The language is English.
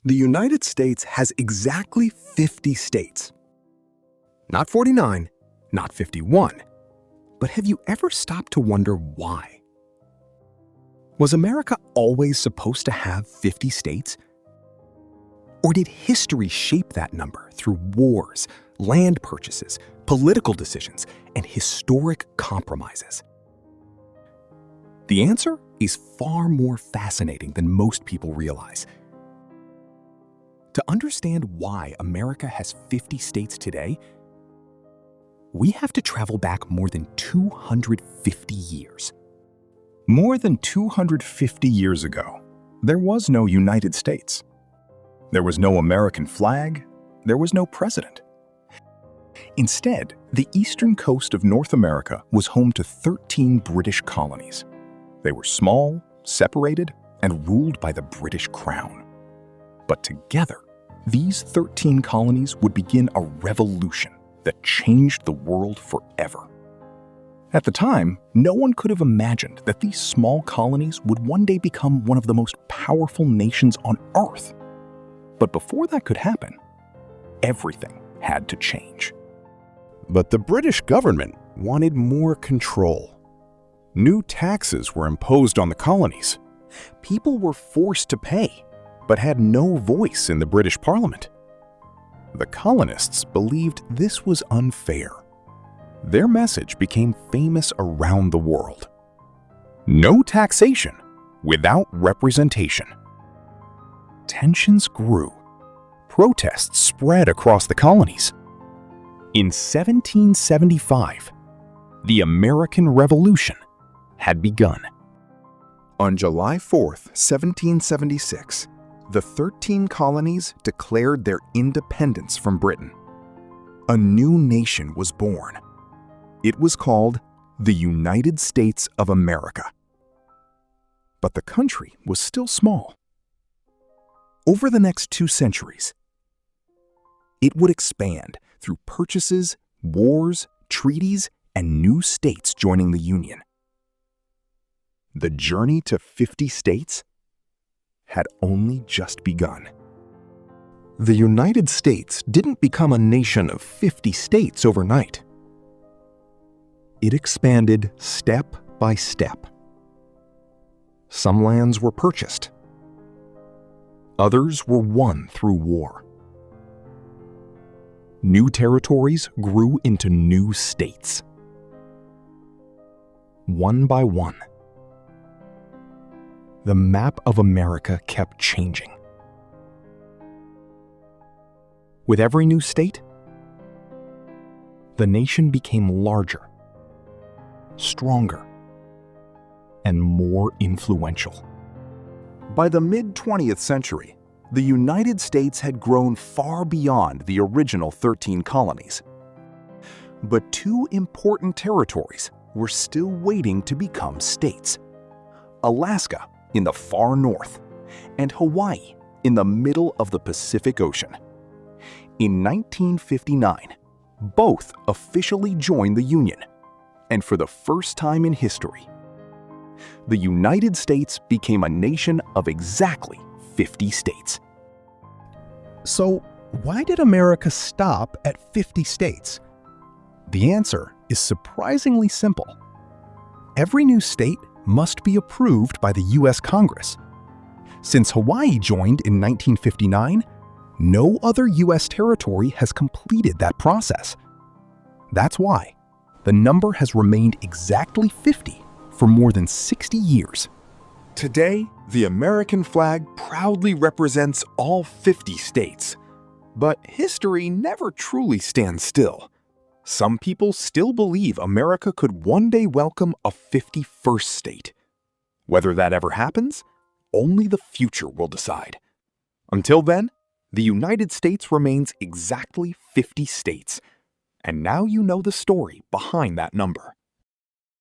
The United States has exactly 50 states. Not 49, not 51. But have you ever stopped to wonder why? Was America always supposed to have 50 states? Or did history shape that number through wars, land purchases, political decisions, and historic compromises? The answer is far more fascinating than most people realize. To understand why America has 50 states today, we have to travel back more than 250 years. More than 250 years ago, there was no United States. There was no American flag. There was no president. Instead, the eastern coast of North America was home to 13 British colonies. They were small, separated, and ruled by the British Crown. But together, these 13 colonies would begin a revolution that changed the world forever. At the time, no one could have imagined that these small colonies would one day become one of the most powerful nations on Earth. But before that could happen, everything had to change. But the British government wanted more control. New taxes were imposed on the colonies. People were forced to pay, but had no voice in the British Parliament. The colonists believed this was unfair. Their message became famous around the world. No taxation without representation. Tensions grew. Protests spread across the colonies. In 1775, the American Revolution had begun. On July 4th, 1776, the 13 colonies declared their independence from Britain. A new nation was born. It was called the United States of America. But the country was still small. Over the next 2 centuries, it would expand through purchases, wars, treaties, and new states joining the Union. The journey to 50 states had only just begun. The United States didn't become a nation of 50 states overnight. It expanded step by step. Some lands were purchased. Others were won through war. New territories grew into new states. One by one, the map of America kept changing. With every new state, the nation became larger, stronger, and more influential. By the mid-20th century, the United States had grown far beyond the original 13 colonies. But 2 important territories were still waiting to become states: Alaska in the far north, and Hawaii in the middle of the Pacific Ocean. In 1959, both officially joined the Union, and for the first time in history, the United States became a nation of exactly 50 states. So, why did America stop at 50 states? The answer is surprisingly simple. Every new state must be approved by the U.S. Congress. Since Hawaii joined in 1959, no other U.S. territory has completed that process. That's why the number has remained exactly 50 for more than 60 years. Today, the American flag proudly represents all 50 states. But history never truly stands still. Some people still believe America could one day welcome a 51st state. Whether that ever happens, only the future will decide. Until then, the United States remains exactly 50 states. And now you know the story behind that number.